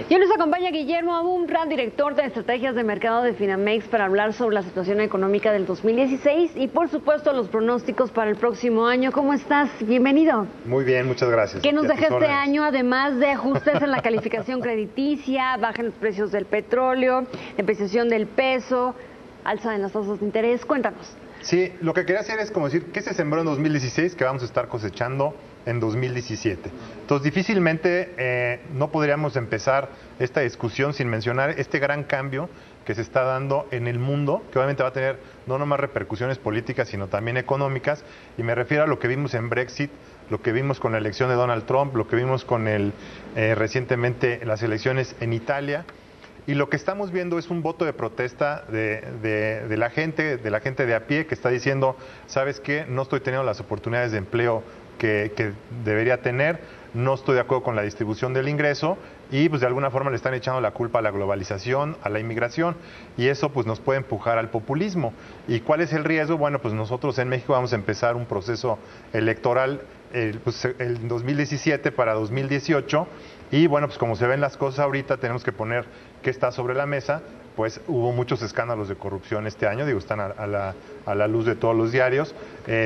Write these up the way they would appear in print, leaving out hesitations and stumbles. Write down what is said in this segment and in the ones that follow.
Y hoy nos acompaña Guillermo Abumbra, director de estrategias de mercado de Finamex, para hablar sobre la situación económica del 2016 y, por supuesto, los pronósticos para el próximo año. ¿Cómo estás? Bienvenido. Muy bien, muchas gracias. ¿Qué nos deja este año, además de ajustes en la calificación crediticia, baja en los precios del petróleo, depreciación del peso, alza en las tasas de interés? Cuéntanos. Sí, lo que quería hacer es como decir, ¿qué se sembró en 2016 que vamos a estar cosechando en 2017? Entonces, difícilmente no podríamos empezar esta discusión sin mencionar este gran cambio que se está dando en el mundo, que obviamente va a tener no nomás repercusiones políticas, sino también económicas, y me refiero a lo que vimos en Brexit, lo que vimos con la elección de Donald Trump, lo que vimos con recientemente las elecciones en Italia. Y lo que estamos viendo es un voto de protesta de la gente de a pie, que está diciendo, ¿sabes qué? No estoy teniendo las oportunidades de empleo que debería tener, no estoy de acuerdo con la distribución del ingreso y pues de alguna forma le están echando la culpa a la globalización, a la inmigración, y eso pues nos puede empujar al populismo. ¿Y cuál es el riesgo? Bueno, pues nosotros en México vamos a empezar un proceso electoral el 2017 para 2018, y bueno, pues como se ven las cosas ahorita, tenemos que poner qué está sobre la mesa. Pues hubo muchos escándalos de corrupción este año, digo, están a la luz de todos los diarios.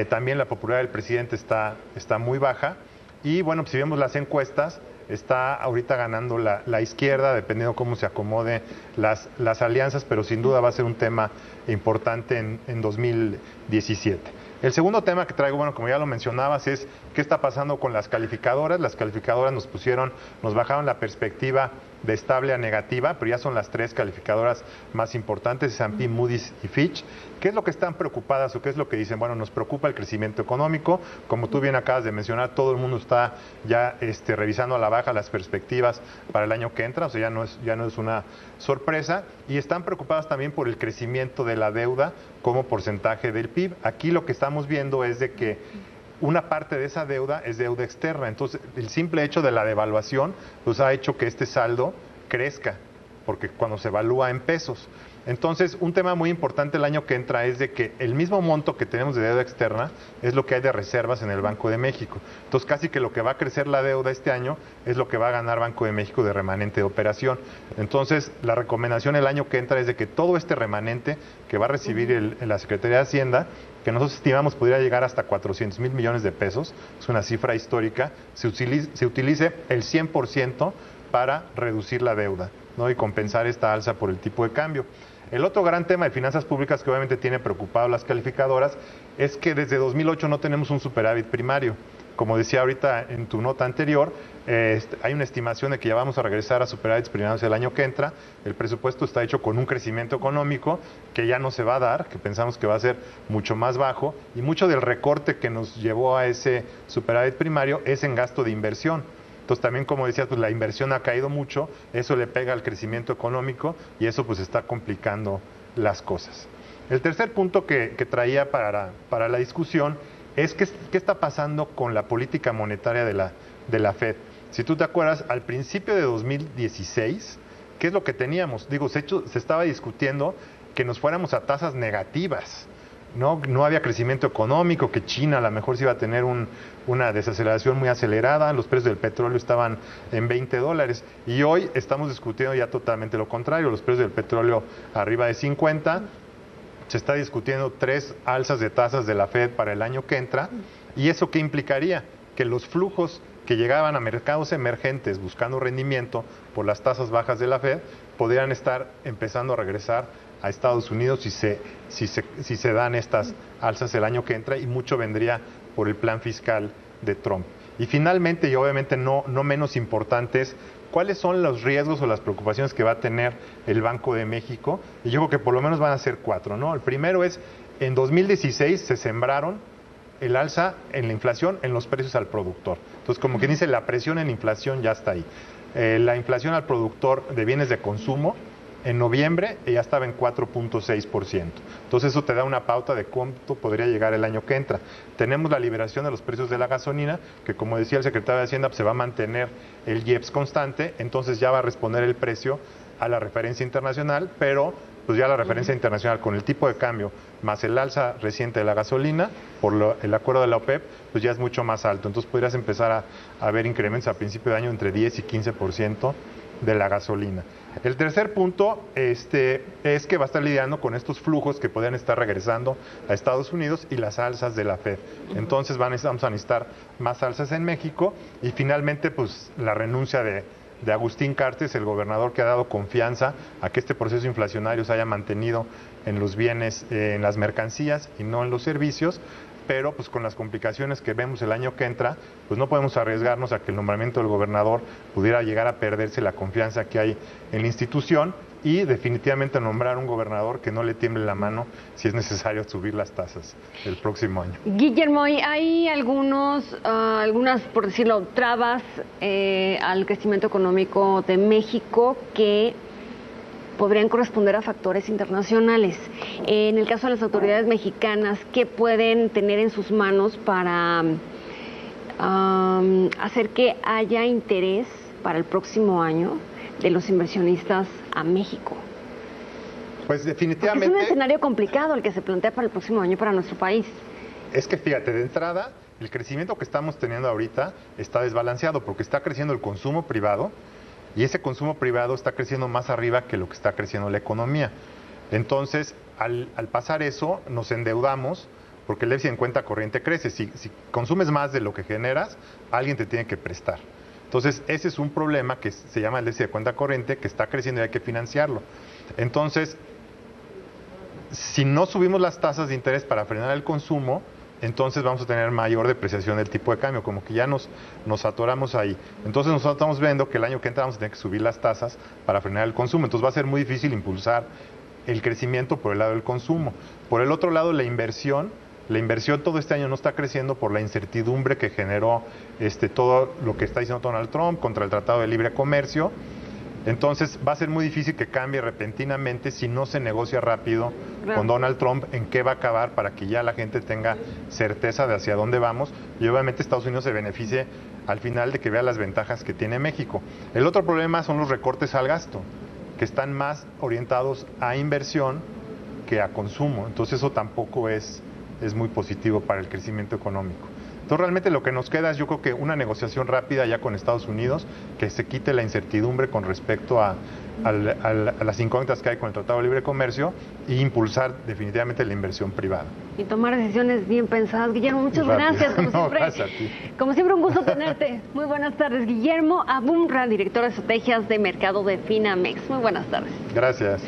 También la popularidad del presidente está muy baja, y bueno, pues si vemos las encuestas, está ahorita ganando la izquierda, dependiendo cómo se acomode las alianzas, pero sin duda va a ser un tema importante en 2017. El segundo tema que traigo, bueno, como ya lo mencionabas, es qué está pasando con las calificadoras. Las calificadoras nos bajaron la perspectiva de estable a negativa, pero ya son las tres calificadoras más importantes, S&P, Moody's y Fitch. ¿Qué es lo que están preocupadas o qué es lo que dicen? Bueno, nos preocupa el crecimiento económico. Como tú bien acabas de mencionar, todo el mundo está ya revisando a la baja las perspectivas para el año que entra, o sea, ya no es una sorpresa. Y están preocupadas también por el crecimiento de la deuda como porcentaje del PIB. Aquí lo que estamos viendo es de que una parte de esa deuda es deuda externa. Entonces, el simple hecho de la devaluación pues ha hecho que este saldo crezca, porque cuando se evalúa en pesos. Entonces, un tema muy importante el año que entra es de que el mismo monto que tenemos de deuda externa es lo que hay de reservas en el Banco de México. Entonces, casi que lo que va a crecer la deuda este año es lo que va a ganar Banco de México de remanente de operación. Entonces, la recomendación el año que entra es de que todo este remanente que va a recibir la Secretaría de Hacienda, que nosotros estimamos podría llegar hasta 400,000 millones de pesos, es una cifra histórica, se utilice el 100% para reducir la deuda, ¿no? Y compensar esta alza por el tipo de cambio. El otro gran tema de finanzas públicas que obviamente tiene preocupado a las calificadoras es que desde 2008 no tenemos un superávit primario. Como decía ahorita en tu nota anterior, hay una estimación de que ya vamos a regresar a superávits primarios el año que entra. El presupuesto está hecho con un crecimiento económico que ya no se va a dar, que pensamos que va a ser mucho más bajo, y mucho del recorte que nos llevó a ese superávit primario es en gasto de inversión. Entonces también, como decías, pues la inversión ha caído mucho, eso le pega al crecimiento económico y eso pues está complicando las cosas. El tercer punto que traía para la discusión es qué está pasando con la política monetaria de la Fed. Si tú te acuerdas, al principio de 2016, ¿qué es lo que teníamos? Digo, se estaba discutiendo que nos fuéramos a tasas negativas. No había crecimiento económico, que China a lo mejor sí iba a tener una desaceleración muy acelerada, los precios del petróleo estaban en $20, y hoy estamos discutiendo ya totalmente lo contrario, los precios del petróleo arriba de 50, se está discutiendo 3 alzas de tasas de la Fed para el año que entra, y eso ¿qué implicaría? Que los flujos que llegaban a mercados emergentes buscando rendimiento por las tasas bajas de la Fed podrían estar empezando a regresar a Estados Unidos si se dan estas alzas el año que entra, y mucho vendría por el plan fiscal de Trump. Y finalmente, y obviamente no menos importantes, ¿cuáles son los riesgos o las preocupaciones que va a tener el Banco de México? Y yo creo que por lo menos van a ser 4, ¿no? El primero es, en 2016 se sembraron el alza en la inflación en los precios al productor. Entonces, como quien dice, la presión en inflación ya está ahí. La inflación al productor de bienes de consumo en noviembre ya estaba en 4.6%. Entonces eso te da una pauta de cuánto podría llegar el año que entra. Tenemos la liberación de los precios de la gasolina, que como decía el secretario de Hacienda, pues se va a mantener el IEPS constante, entonces ya va a responder el precio a la referencia internacional, pero pues ya la referencia internacional con el tipo de cambio más el alza reciente de la gasolina por el acuerdo de la OPEP, pues ya es mucho más alto. Entonces podrías empezar a ver incrementos a principio de año entre 10 y 15% de la gasolina. El tercer punto es que va a estar lidiando con estos flujos que podrían estar regresando a Estados Unidos y las alzas de la Fed. Entonces vamos a necesitar más alzas en México y finalmente pues la renuncia de Agustín Carstens, el gobernador que ha dado confianza a que este proceso inflacionario se haya mantenido en los bienes, en las mercancías y no en los servicios, pero pues con las complicaciones que vemos el año que entra, pues no podemos arriesgarnos a que el nombramiento del gobernador pudiera llegar a perderse la confianza que hay en la institución y definitivamente nombrar un gobernador que no le tiemble la mano si es necesario subir las tasas el próximo año. Guillermo, hay algunas, por decirlo, trabas al crecimiento económico de México que podrían corresponder a factores internacionales. En el caso de las autoridades mexicanas, ¿qué pueden tener en sus manos para hacer que haya interés para el próximo año de los inversionistas a México? Pues definitivamente... Porque es un escenario complicado el que se plantea para el próximo año para nuestro país. Es que fíjate, de entrada, el crecimiento que estamos teniendo ahorita está desbalanceado porque está creciendo el consumo privado y ese consumo privado está creciendo más arriba que lo que está creciendo la economía. Entonces, al pasar eso, nos endeudamos porque el déficit en cuenta corriente crece. Si consumes más de lo que generas, alguien te tiene que prestar. Entonces, ese es un problema que se llama el déficit de cuenta corriente, que está creciendo y hay que financiarlo. Entonces, si no subimos las tasas de interés para frenar el consumo, entonces vamos a tener mayor depreciación del tipo de cambio, como que ya nos atoramos ahí. Entonces nosotros estamos viendo que el año que entra vamos a tener que subir las tasas para frenar el consumo. Entonces va a ser muy difícil impulsar el crecimiento por el lado del consumo. Por el otro lado, la inversión todo este año no está creciendo por la incertidumbre que generó todo lo que está diciendo Donald Trump contra el Tratado de Libre Comercio. Entonces va a ser muy difícil que cambie repentinamente si no se negocia rápido con Donald Trump en qué va a acabar para que ya la gente tenga certeza de hacia dónde vamos y obviamente Estados Unidos se beneficie al final de que vea las ventajas que tiene México. El otro problema son los recortes al gasto, que están más orientados a inversión que a consumo. Entonces eso tampoco es muy positivo para el crecimiento económico. Entonces realmente lo que nos queda es yo creo que una negociación rápida ya con Estados Unidos, que se quite la incertidumbre con respecto a las incógnitas que hay con el Tratado de Libre Comercio e impulsar definitivamente la inversión privada. Y tomar decisiones bien pensadas. Guillermo, muchas gracias. Como siempre, gracias a ti. Como siempre, un gusto tenerte. Muy buenas tardes. Guillermo Abumrad, director de estrategias de mercado de Finamex. Muy buenas tardes. Gracias.